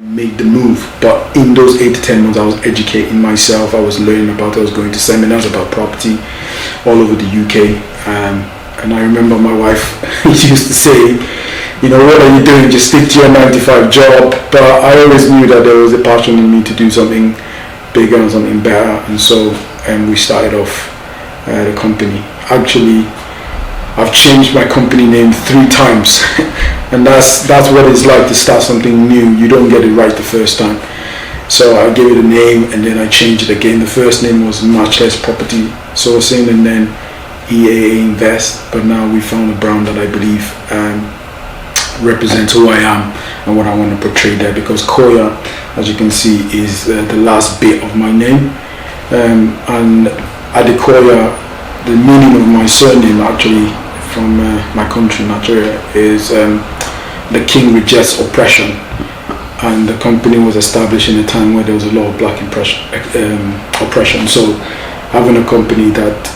make the move. But in those 8 to 10 months, I was educating myself. I was learning about it. I was going to seminars about property all over the UK. And I remember my wife used to say, you know, what are you doing? Just stick to your 9-to-5 job. But I always knew that there was a passion in me to do something bigger and something better. And so we started off the company. Actually, I've changed my company name 3 times. And that's what it's like to start something new. You don't get it right the first time. So I gave it a name and then I changed it again. The first name was Matchless Property Sourcing and then EAA Invest. But now we found a brand that I believe represents who I am and what I want to portray there, because Koya, as you can see, is the last bit of my name. And Adekoya, the meaning of my surname actually from my country, Nigeria, is the king rejects oppression. And the company was established in a time where there was a lot of black oppression. So having a company that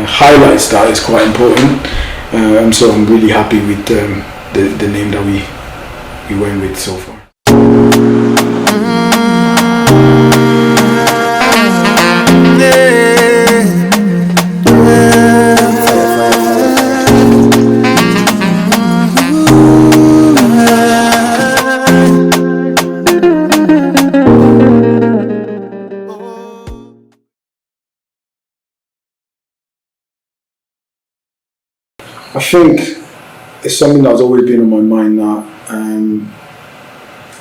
highlights that is quite important. And so I'm really happy with the name that we went with so far. I think it's something that's always been on my mind that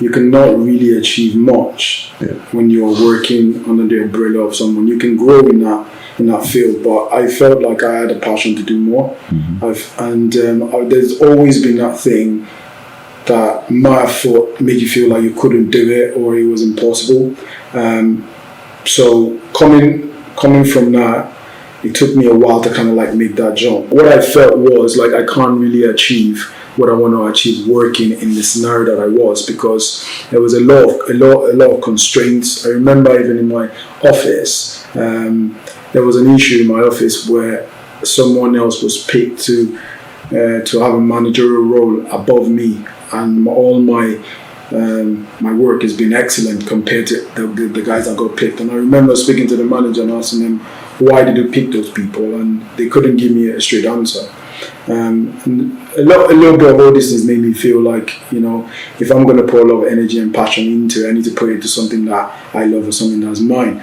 you cannot really achieve much when you're working under the umbrella of someone. You can grow in that field, but I felt like I had a passion to do more. There's always been that thing that might have made you feel like you couldn't do it or it was impossible. So coming from that, it took me a while to kind of like make that jump. What I felt was like I can't really achieve what I want to achieve working in the scenario that I was, because there was a lot of constraints. I remember even in my office, there was an issue in my office where someone else was picked to have a managerial role above me, and all my work has been excellent compared to the guys that got picked. And I remember speaking to the manager and asking them, why did you pick those people? And they couldn't give me a straight answer. And a little bit of all this has made me feel like, you know, if I'm going to put a lot of energy and passion into it, I need to put it into something that I love or something that's mine.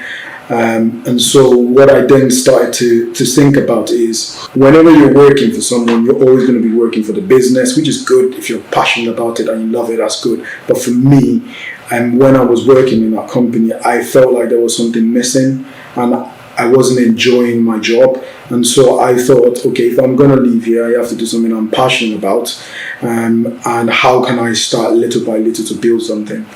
And so what I then started to think about is, whenever you're working for someone, you're always going to be working for the business, which is good. If you're passionate about it and you love it, that's good. But for me, and when I was working in that company, I felt like there was something missing and I wasn't enjoying my job. And so I thought, okay, if I'm going to leave here, I have to do something I'm passionate about. And how can I start little by little to build something?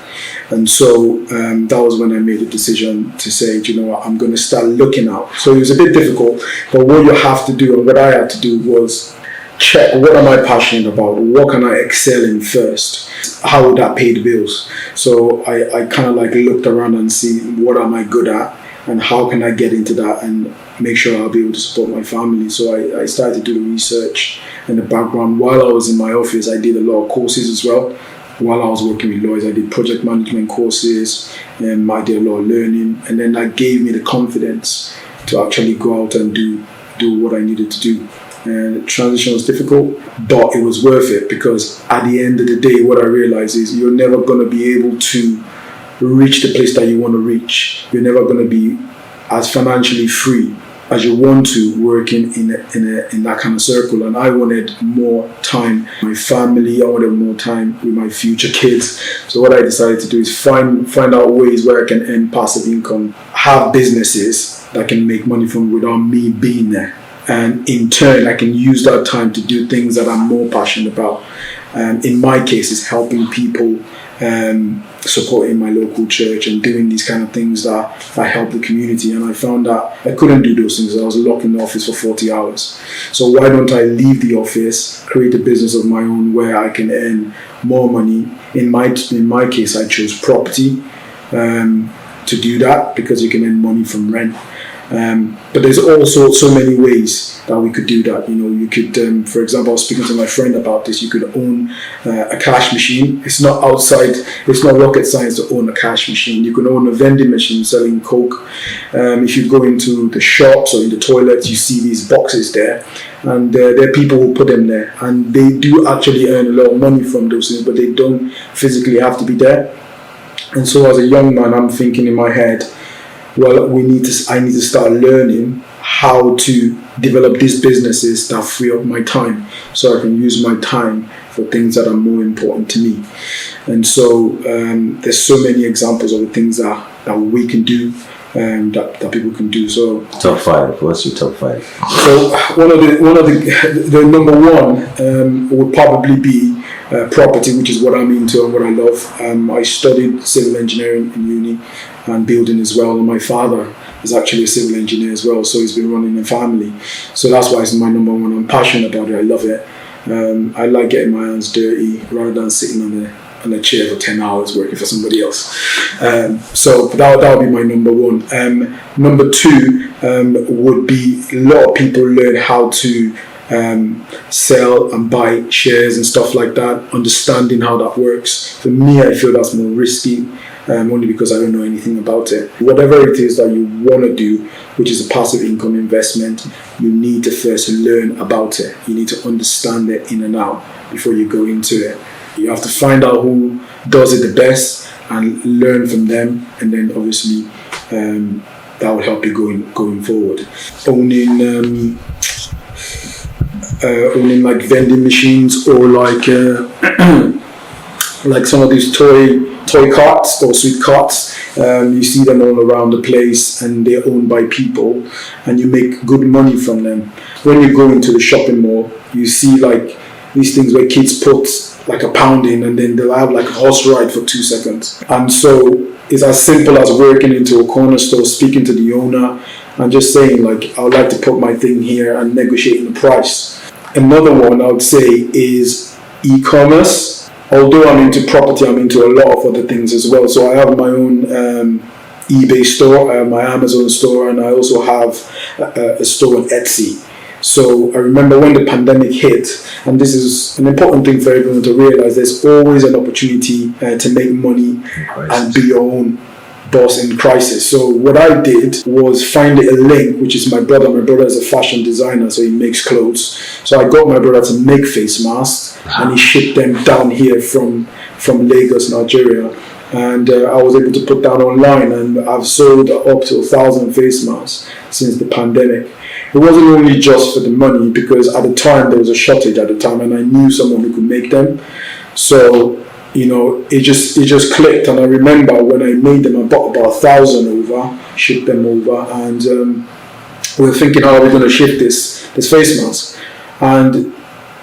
And so that was when I made the decision to say, you know what, I'm going to start looking out. So it was a bit difficult, but what you have to do and what I had to do was check, what am I passionate about? What can I excel in first? How would that pay the bills? So I kind of like looked around and see, what am I good at? And how can I get into that and make sure I'll be able to support my family? So I started to do the research in the background. While I was in my office, I did a lot of courses as well. While I was working with lawyers, I did project management courses and I did a lot of learning. And then that gave me the confidence to actually go out and do what I needed to do. And the transition was difficult, but it was worth it, because at the end of the day, what I realized is you're never going to be able to reach the place that you want to reach. You're never going to be as financially free as you want to working in that kind of circle. And I wanted more time with my family. I wanted more time with my future kids. So what I decided to do is find out ways where I can earn passive income, have businesses that can make money from without me being there. And in turn, I can use that time to do things that I'm more passionate about. In my case, it's helping people, supporting my local church and doing these kind of things that help the community. And I found that I couldn't do those things. I was locked in the office for 40 hours. So why don't I leave the office, create a business of my own where I can earn more money? In my case, I chose property to do that, because you can earn money from rent. But there's also so many ways that we could do that. You could, for example, I was speaking to my friend about this. You could own a cash machine. It's not rocket science to own a cash machine. You can own a vending machine selling Coke. If you go into the shops or in the toilets, you see these boxes there, and there are people who put them there, and they do actually earn a lot of money from those things, but they don't physically have to be there. And so as a young man, I'm thinking in my head, well, I need to start learning how to develop these businesses that free up my time, so I can use my time for things that are more important to me. And so there's so many examples of the things that we can do, that people can do. So top 5. What's your top 5? So one of the number one would probably be property, which is what I'm into and what I love. I studied civil engineering in uni and building as well. And my father is actually a civil engineer as well, so he's been running a family. So that's why it's my number one. I'm passionate about it. I love it. I like getting my hands dirty rather than sitting on a chair for 10 hours working for somebody else. So that would be my number one. Number 2 would be a lot of people learn how to sell and buy shares and stuff like that, understanding how that works. For me, I feel that's more risky, only because I don't know anything about it. Whatever it is that you want to do, which is a passive income investment, you need to first learn about it. You need to understand it in and out before you go into it. You have to find out who does it the best and learn from them, and then obviously that will help you going forward. Owning like vending machines, or like like some of these toy carts or sweet carts. You see them all around the place, and they're owned by people, and you make good money from them. When you go into the shopping mall, you see like these things where kids put like £1 in, and then they'll have like a horse ride for 2 seconds. And so it's as simple as working into a corner store, speaking to the owner, and just saying like, I would like to put my thing here, and negotiating the price. Another one I would say is e-commerce. Although I'm into property, I'm into a lot of other things as well. So I have my own eBay store, I have my Amazon store, and I also have a store on Etsy. So I remember when the pandemic hit, and this is an important thing for everyone to realize, there's always an opportunity to make money and be your own boss in crisis. So what I did was find a link, which is my brother. My brother is a fashion designer, so he makes clothes. So I got my brother to make face masks, and he shipped them down here from Lagos, Nigeria. And I was able to put that online, and I've sold up to 1,000 face masks since the pandemic. It wasn't only just for the money, because at the time there was a shortage at the time, and I knew someone who could make them. So it just clicked. And I remember when I made them, I bought about 1,000 over, shipped them over, and we were thinking, how are we going to ship this face mask? And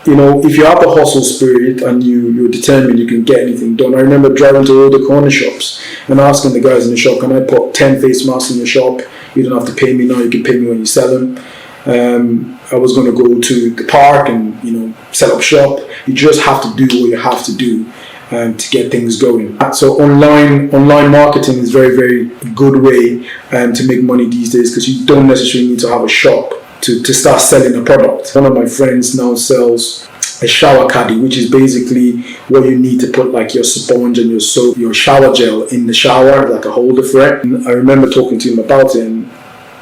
if you have the hustle spirit and you're determined you can get anything done. I remember driving to all the corner shops and asking the guys in the shop, can I put 10 face masks in your shop? You don't have to pay me now, you can pay me when you sell them. I was going to go to the park and set up shop. You just have to do what you have to do to get things going. So online marketing is very, very good way to make money these days, because you don't necessarily need to have a shop to start selling a product. One of my friends now sells a shower caddy, which is basically what you need to put like your sponge and your soap, your shower gel in the shower, like a holder for it. And I remember talking to him about it, and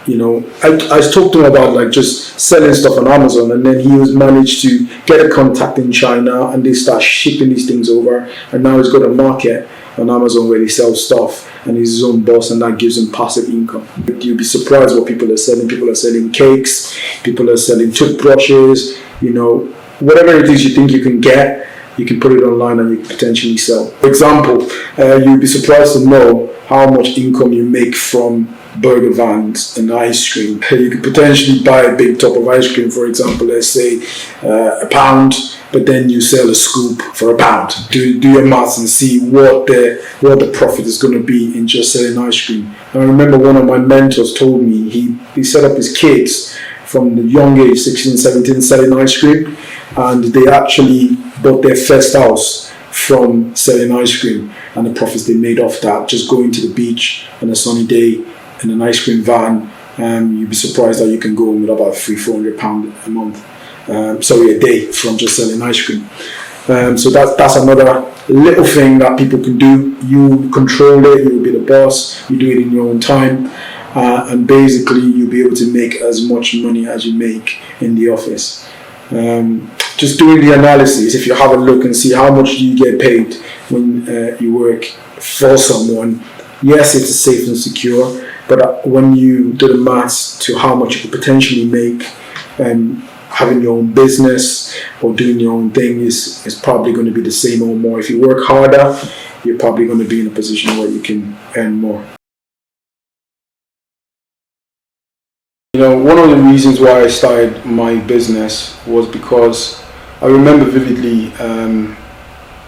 I talked to him about like just selling stuff on Amazon, and then he was managed to get a contact in China, and they start shipping these things over, and now he's got a market on Amazon where he sells stuff, and he's his own boss, and that gives him passive income. You'll be surprised what people are selling. People are selling cakes, people are selling toothbrushes, whatever it is you think you can get, you can put it online and you can potentially sell. For example, you'll be surprised to know how much income you make from burger vans and ice cream. You could potentially buy a big tub of ice cream, for example, let's say £1, but then you sell a scoop for £1. Do your maths and see what the profit is going to be in just selling ice cream. And I remember one of my mentors told me he set up his kids from the young age, 16, 17, selling ice cream, and they actually bought their first house from selling ice cream, and the profits they made off that, just going to the beach on a sunny day in an ice cream van you'd be surprised that you can go with about £300-400 a month. A day from just selling ice cream. So that's another little thing that people can do. You control it, you'll be the boss, you do it in your own time, and basically you'll be able to make as much money as you make in the office. Just doing the analysis, if you have a look and see how much you get paid when you work for someone, yes, it's safe and secure, but when you do the maths to how much you could potentially make, having your own business or doing your own thing is probably going to be the same or more. If you work harder, you're probably going to be in a position where you can earn more. One of the reasons why I started my business was because I remember vividly,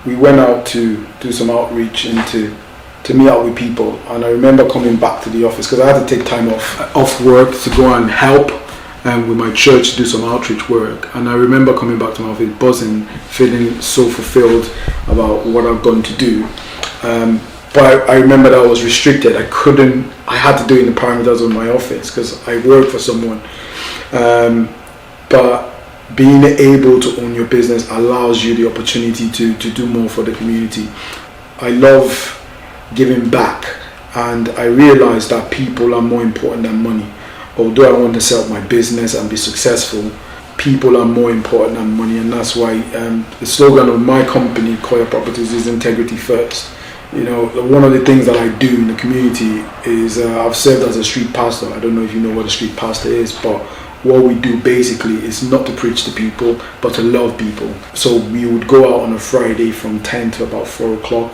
we went out to do some outreach and to meet up with people, and I remember coming back to the office because I had to take time off work to go and help with my church to do some outreach work. And I remember coming back to my office buzzing, feeling so fulfilled about what I've gone to do. But I remember that I was restricted. I had to do it in the parameters of my office because I work for someone. But being able to own your business allows you the opportunity to do more for the community. I love giving back, and I realized that people are more important than money. Although I want to set up my business and be successful, people are more important than money, and that's why the slogan of my company, Koya Properties, is integrity first. One of the things that I do in the community is I've served as a street pastor. I don't know if you know what a street pastor is, but what we do basically is not to preach to people, but to love people. So we would go out on a Friday from 10 to about 4 o'clock,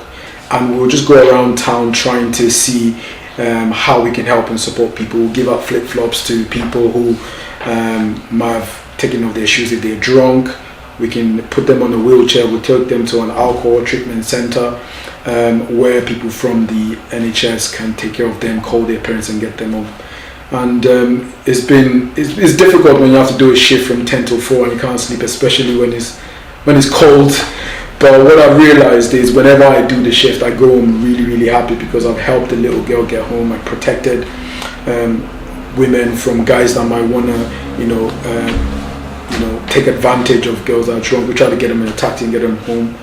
and we'll just go around town trying to see how we can help and support people. We'll give out flip-flops to people who might have taken off their shoes if they're drunk. We can put them on a wheelchair. We'll take them to an alcohol treatment center where people from the NHS can take care of them, call their parents and get them home. And it's difficult when you have to do a shift from 10 till 4 and you can't sleep, especially when it's cold. But what I've realized is whenever I do the shift, I go home really, really happy because I've helped the little girl get home. I protected women from guys that might want to, take advantage of girls that are drunk. We try to get them in a taxi and get them home.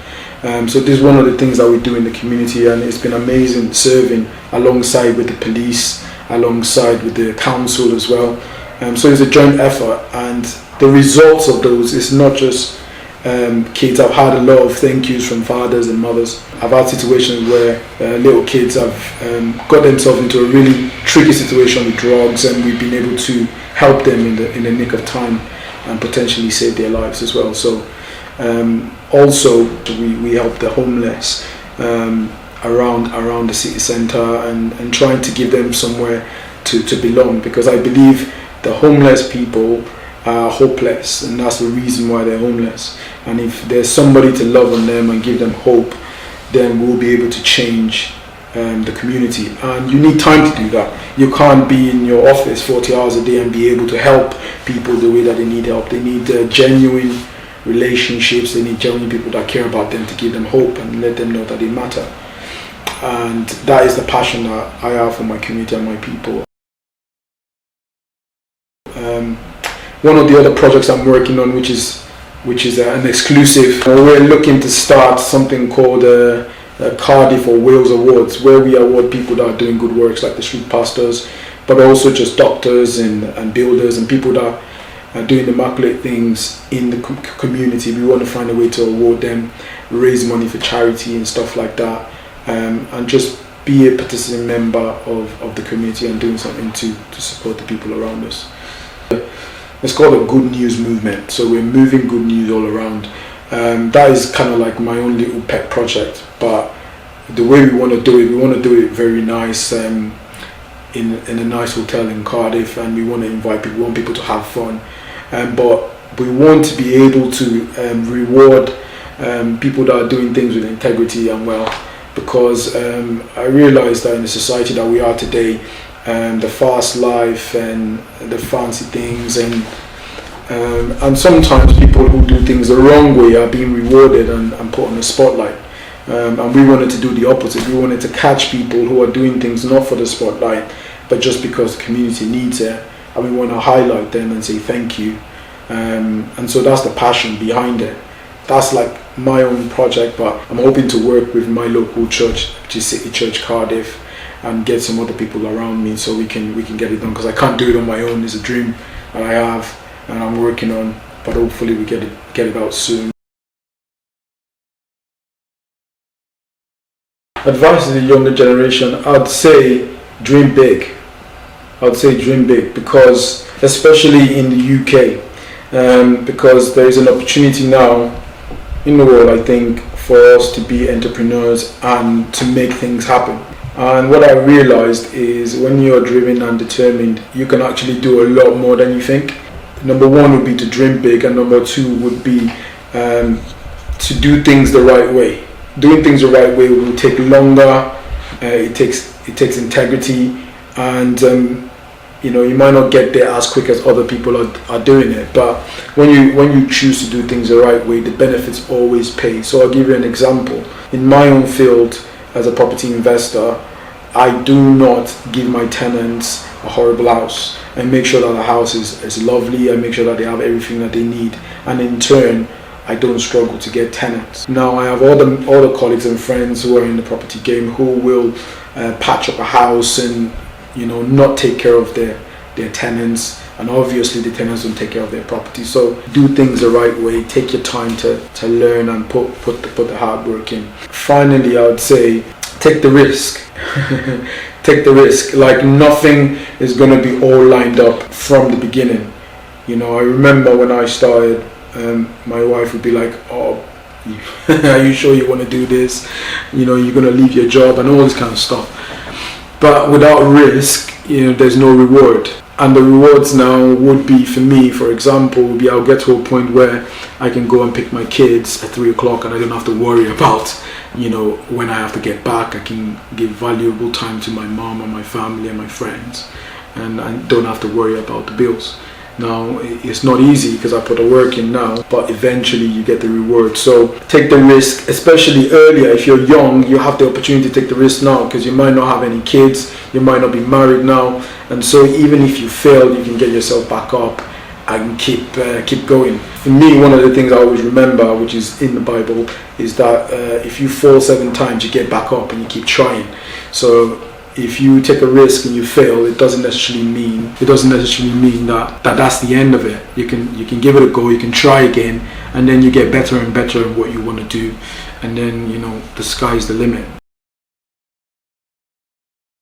So this is one of the things that we do in the community, and it's been amazing serving alongside with the police, alongside with the council as well. So it's a joint effort, and the results of those is not just kids. I've had a lot of thank yous from fathers and mothers. I've had situations where little kids have got themselves into a really tricky situation with drugs, and we've been able to help them in the nick of time and potentially save their lives as well. So also we help the homeless around the city centre and trying to give them somewhere to belong, because I believe the homeless people are hopeless, and that's the reason why they're homeless. And if there's somebody to love on them and give them hope, then we'll be able to change the community. And you need time to do that. You can't be in your office 40 hours a day and be able to help people the way that they need help. They need genuine relationships. They need genuine people that care about them to give them hope and let them know that they matter. And that is the passion that I have for my community and my people. One of the other projects I'm working on, which is an exclusive, we're looking to start something called Cardiff or Wales Awards, where we award people that are doing good works like the street pastors, but also just doctors and builders and people that are doing immaculate things in the community. We want to find a way to award them, raise money for charity and stuff like that, and just be a participant member of the community and doing something to support the people around us. It's called a good news movement, so we're moving good news all around. That is kind of like my own little pet project, but the way we want to do it very nice, in a nice hotel in Cardiff, and we want to invite people, we want people to have fun, but we want to be able to reward people that are doing things with integrity and well, because I realize that in the society that we are today, the fast life and the fancy things, and sometimes people who do things the wrong way are being rewarded and put on the spotlight, and we wanted to do the opposite. We wanted to catch people who are doing things not for the spotlight, but just because the community needs it, and we want to highlight them and say thank you. And so that's the passion behind it. That's like my own project, but I'm hoping to work with my local church, which is City Church Cardiff, and get some other people around me so we can get it done, because I can't do it on my own. It's a dream that I have and I'm working on, but hopefully we get it out soon. Advice to the younger generation, I'd say dream big. Because especially in the UK, because there is an opportunity now in the world, I think, for us to be entrepreneurs and to make things happen. And what I realized is when you're driven and determined, you can actually do a lot more than you think. Number one would be to dream big, and number two would be to do things the right way. Doing things the right way will take longer. It takes integrity, and you might not get there as quick as other people are doing it. But when you choose to do things the right way, the benefits always pay. So I'll give you an example. In my own field as a property investor, I do not give my tenants a horrible house. I make sure that the house is lovely. I make sure that they have everything that they need, and in turn, I don't struggle to get tenants. Now I have all the colleagues and friends who are in the property game who will patch up a house and not take care of their tenants, and obviously the tenants don't take care of their property. So do things the right way. Take your time to learn and put the hard work in. Finally, I would say take the risk. Take the risk. Like nothing is going to be all lined up from the beginning. I remember when I started, my wife would be like, "Oh, are you sure you want to do this? You're going to leave your job and all this kind of stuff." But without risk, there's no reward. And the rewards now would be, for me, for example, would be I'll get to a point where I can go and pick my kids at 3 o'clock and I don't have to worry about, when I have to get back. I can give valuable time to my mom and my family and my friends, and I don't have to worry about the bills. Now, it's not easy because I put the work in now, but eventually you get the reward. So take the risk, especially earlier. If you're young, you have the opportunity to take the risk now, because you might not have any kids, you might not be married now, and so even if you fail, you can get yourself back up and keep going. For me, one of the things I always remember, which is in the Bible, is that if you fall 7 times, you get back up and you keep trying. So if you take a risk and you fail, it doesn't necessarily mean that that's the end of it. You can give it a go, you can try again, and then you get better and better at what you want to do, and then the sky's the limit.